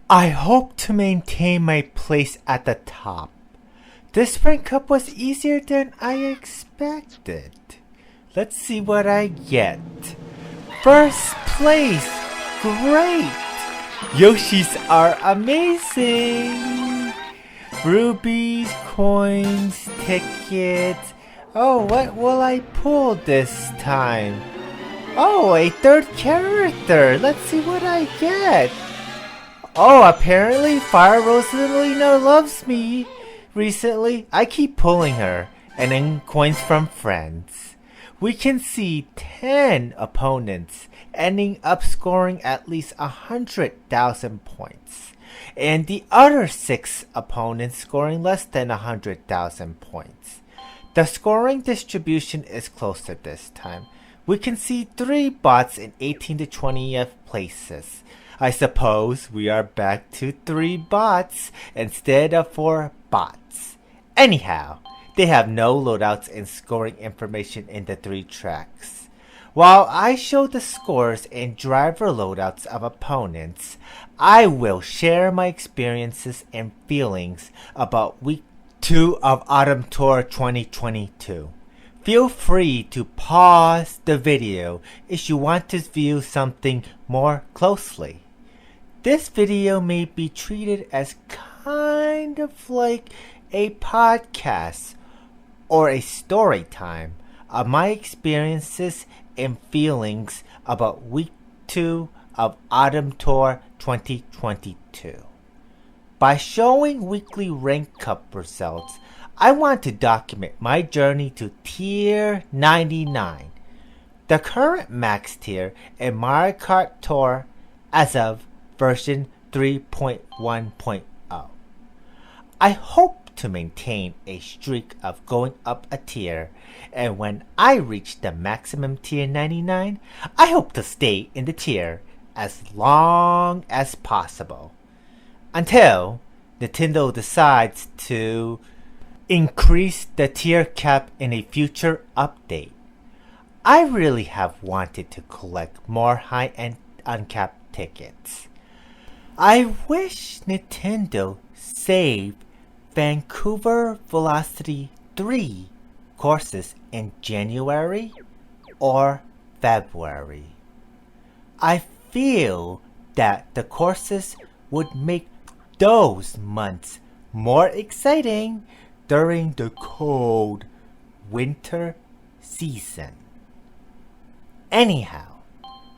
I hope to maintain my place at the top. This Spring Cup was easier than I expected. Let's see what I get. First place! Great! Yoshis are amazing! Rubies, coins, tickets. Oh, what will I pull this time? Oh, a third character! Let's see what I get. Oh, apparently Fire Rosalina loves me. Recently, I keep pulling her, and then coins from friends. We can see 10 opponents ending up scoring at least 100,000 points, and the other 6 opponents scoring less than 100,000 points. The scoring distribution is closer this time. We can see 3 bots in 18 to 20th places. I suppose we are back to 3 bots instead of 4 bots. Anyhow, they have no loadouts and scoring information in the 3 tracks. While I show the scores and driver loadouts of opponents, I will share my experiences and feelings about Week 2 of Autumn Tour 2022. Feel free to pause the video if you want to view something more closely. This video may be treated as kind of like a podcast or a story time of my experiences and feelings about Week 2 of Autumn Tour 2022. By showing weekly rank cup results, I want to document my journey to Tier 99, the current max tier in Mario Kart Tour as of version 3.1.0. I hope to maintain a streak of going up a tier, and when I reach the maximum tier 99, I hope to stay in the tier as long as possible, until Nintendo decides to increase the tier cap in a future update. I really have wanted to collect more high-end uncapped tickets. I wish Nintendo saved Vancouver Velocity 3 courses in January or February. I feel that the courses would make those months more exciting during the cold winter season. Anyhow,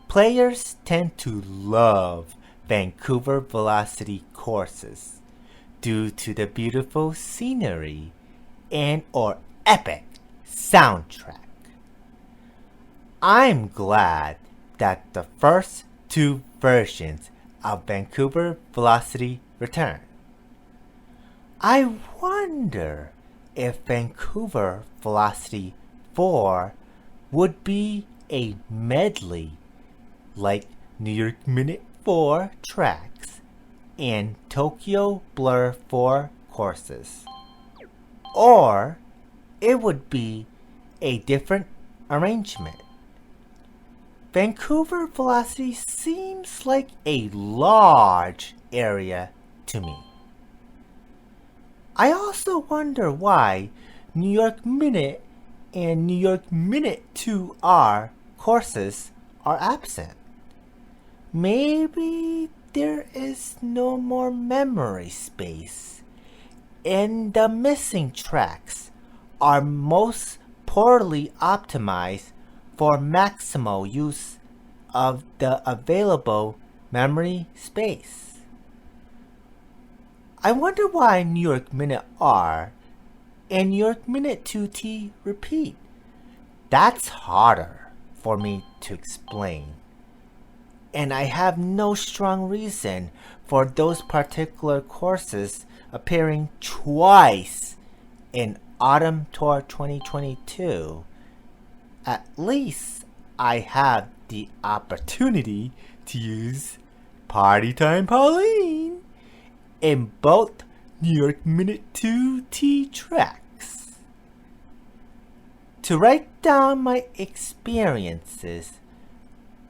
players tend to love Vancouver Velocity courses due to the beautiful scenery and or epic soundtrack. I'm glad that the first 2 versions of Vancouver Velocity return. I wonder if Vancouver Velocity 4 would be a medley like New York Minute 4 tracks and Tokyo Blur 4 courses, or it would be a different arrangement. Vancouver Velocity seems like a large area to me. I also wonder why New York Minute and New York Minute 2R courses are absent. Maybe there is no more memory space, and the missing tracks are most poorly optimized for maximal use of the available memory space. I wonder why New York Minute R and New York Minute 2T repeat. That's harder for me to explain, and I have no strong reason for those particular courses appearing twice in Autumn Tour 2022. At least I have the opportunity to use Party Time Pauline in both New York Minute 2T tracks. To write down my experiences,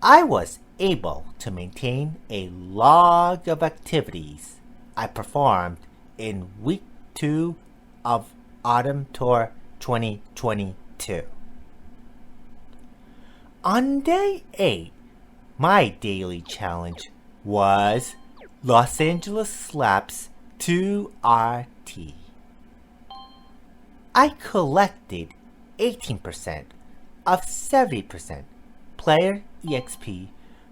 I was able to maintain a log of activities I performed in week 2 of Autumn Tour 2022. On day 8, my daily challenge was Los Angeles Laps 2RT. I collected 18% of 70% player EXP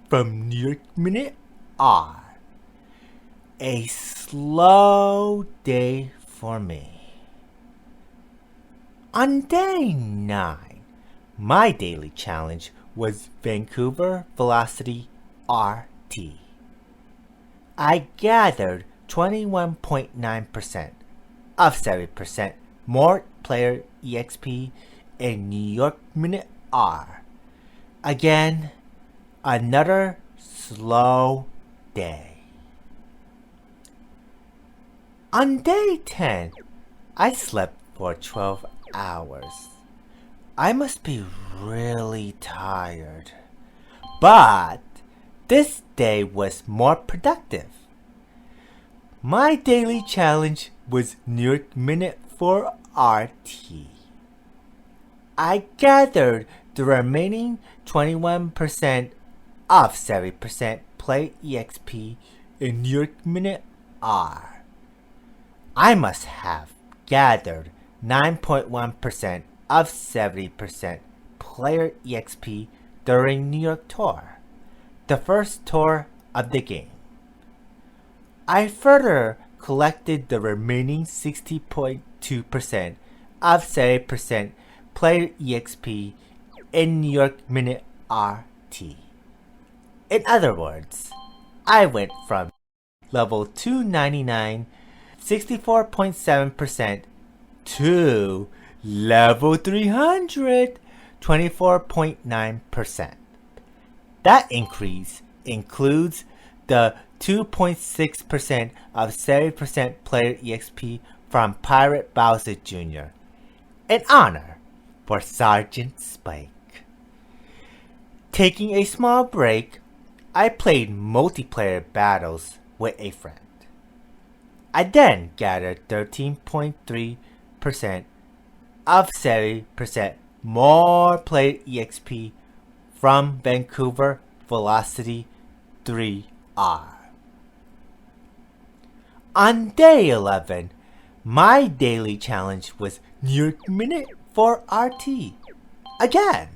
from New York Minute R. A slow day for me. On day 9, my daily challenge was Vancouver Velocity RT. I gathered 21.9% of 70% more player EXP in New York Minute R. Again, another slow day. On day 10, I slept for 12 hours. I must be really tired. But this day was more productive. My daily challenge was New York Minute 4 RT. I gathered the remaining 21% of 70% play EXP in New York Minute R. I must have gathered 9.1% of 70% player EXP during New York Tour, the first tour of the game. I further collected the remaining 60.2% of 70% player EXP in New York Minute RT. In other words, I went from level 299, 64.7% to level 300, 24.9%. That increase includes the 2.6% of 70% player EXP from Pirate Bowser Jr. in honor for Sergeant Spike. Taking a small break, I played multiplayer battles with a friend. I then gathered 13.3% of 70% more player EXP from Vancouver Velocity 3R. On day 11, my daily challenge was New York Minute 4 RT. Again.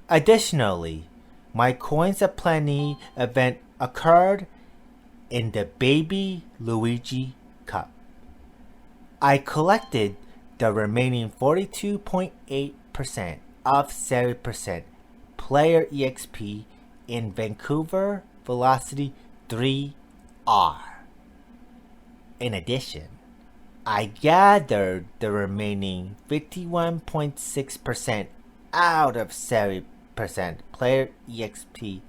Additionally, my Coins Aplenty event occurred in the Baby Luigi Cup. I collected the remaining 42.8% of 70% player EXP in Vancouver Velocity 3R. In addition, I gathered the remaining 51.6% out of 70% player EXP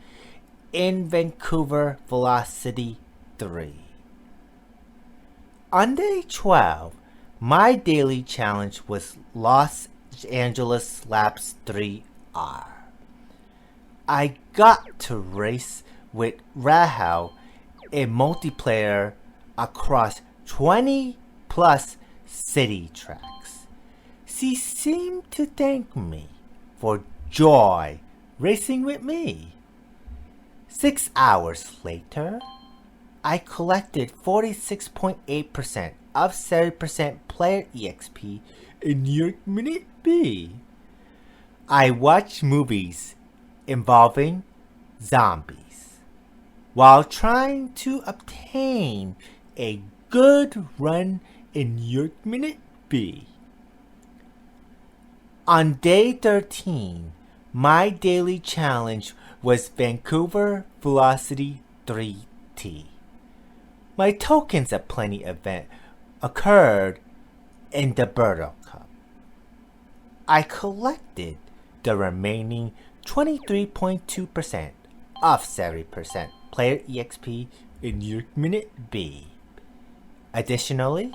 in Vancouver Velocity 3. On day 12, my daily challenge was Los Angeles Laps 3R. I got to race with Rahel in multiplayer across 20 plus city tracks. She seemed to thank me for joy racing with me. 6 hours later, I collected 46.8% of 70% player EXP in New York Minute B. I watched movies involving zombies while trying to obtain a good run in New York Minute B. On day 13, my daily challenge was Vancouver Velocity 3T. My Tokens Aplenty event occurred in the Birdo Cup. I collected the remaining 23.2% of 70% player EXP in New York Minute B. Additionally,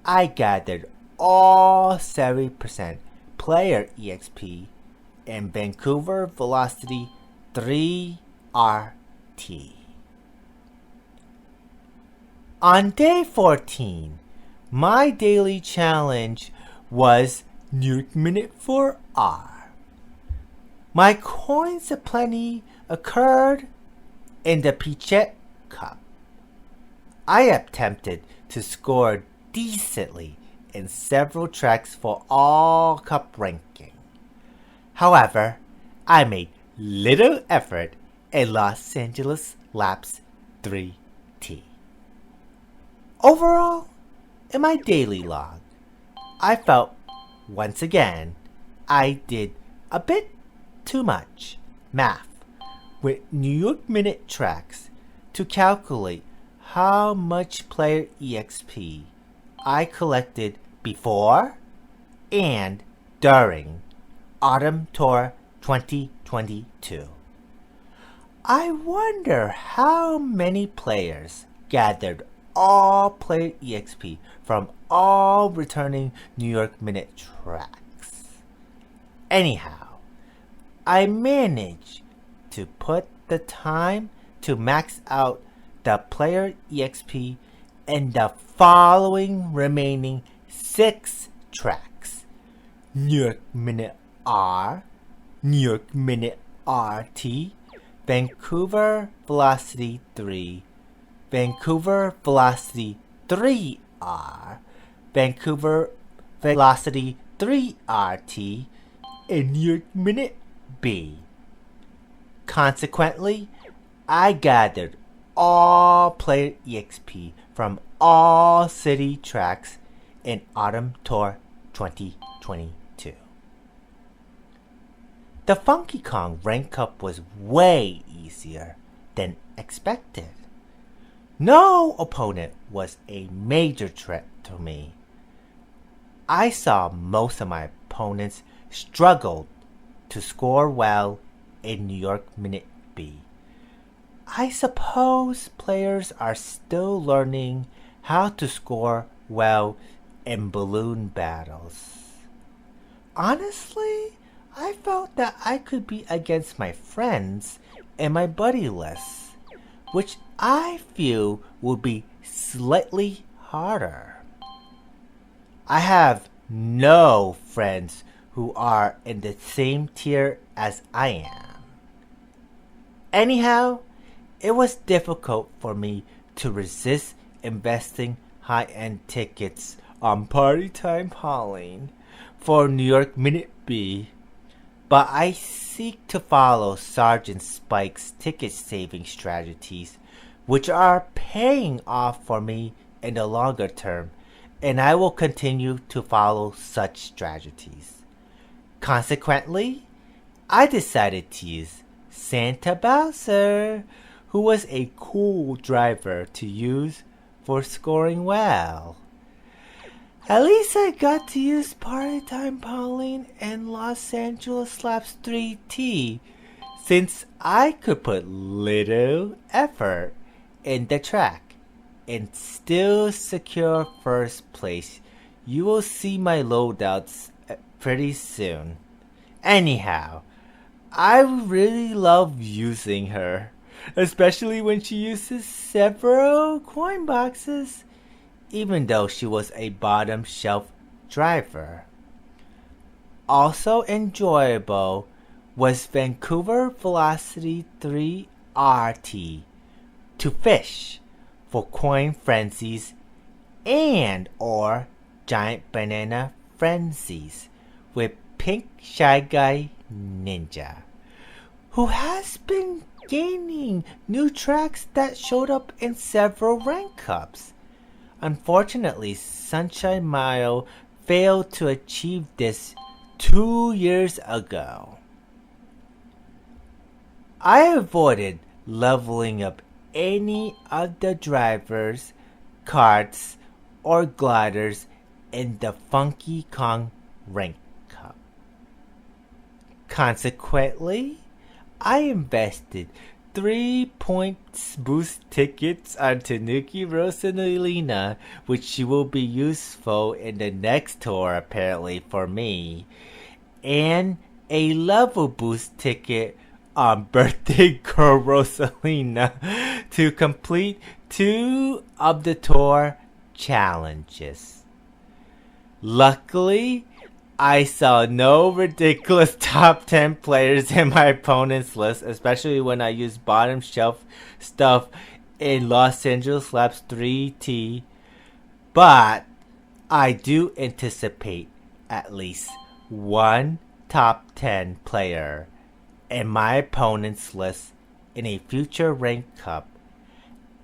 I gathered all 70% player EXP in Vancouver Velocity 3R. On day 14, my daily challenge was New York Minute 4R. My coins aplenty occurred in the Pichet Cup. I attempted to score decently in several tracks for all cup ranking. However, I made little effort in Los Angeles Laps 3T. Overall, in my daily log, I felt once again I did a bit too much math with New York Minute tracks to calculate how much player EXP I collected before and during Autumn Tour 2022. I wonder how many players gathered all player EXP from all returning New York Minute tracks. Anyhow, I managed to put the time to max out the player EXP in the following remaining 6 tracks: New York Minute R, New York Minute RT, Vancouver Velocity 3, Vancouver Velocity 3R, Vancouver Velocity 3RT, and New York Minute B. Consequently, I gathered all player EXP from all city tracks in Autumn Tour 2022. The Funky Kong Rank Cup was way easier than expected. No opponent was a major threat to me. I saw most of my opponents struggled to score well in New York Minute B. I suppose players are still learning how to score well in balloon battles. Honestly, I felt that I could be against my friends and my buddy list, which I feel would be slightly harder. I have no friends who are in the same tier as I am. Anyhow, it was difficult for me to resist investing high-end tickets on Party Time Hauling for New York Minute B, but I seek to follow Sergeant Spike's ticket-saving strategies, which are paying off for me in the longer term, and I will continue to follow such strategies. Consequently, I decided to use Santa Bowser, who was a cool driver to use for scoring well. At least I got to use Party Time Pauline and Los Angeles Laps 3T, since I could put little effort in the track and still secure first place. You will see my loadouts pretty soon. Anyhow, I really love using her, especially when she uses several coin boxes, even though she was a bottom shelf driver. Also enjoyable was Vancouver Velocity 3RT to fish for coin frenzies and or giant banana frenzies with Pink Shy Guy Ninja, who has been gaining new tracks that showed up in several rank cups. Unfortunately, Sunshine Mile failed to achieve this 2 years ago. I avoided leveling up any of the drivers, karts, or gliders in the Funky Kong Rank Cup. Consequently, I invested 3 points boost tickets on Tanuki Rosalina, which will be useful in the next tour apparently for me, and a level boost ticket on birthday girl Rosalina to complete 2 of the tour challenges. Luckily, I saw no ridiculous top 10 players in my opponent's list, especially when I used bottom shelf stuff in Los Angeles Labs 3T, but I do anticipate at least one top 10 player in my opponent's list in a future Rank Cup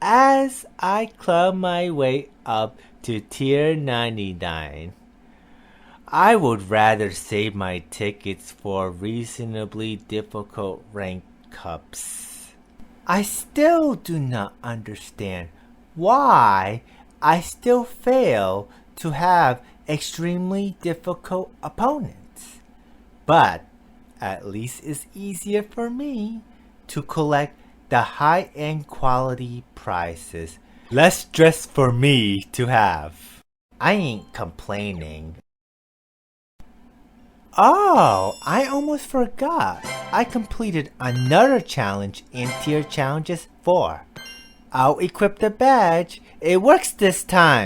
as I climb my way up to tier 99. I would rather save my tickets for reasonably difficult Rank Cups. I still do not understand why I still fail to have extremely difficult opponents. But at least it's easier for me to collect the high-end quality prizes. Less stress for me to have. I ain't complaining. Oh, I almost forgot. I completed another challenge in Tier Challenges 4. I'll equip the badge. It works this time.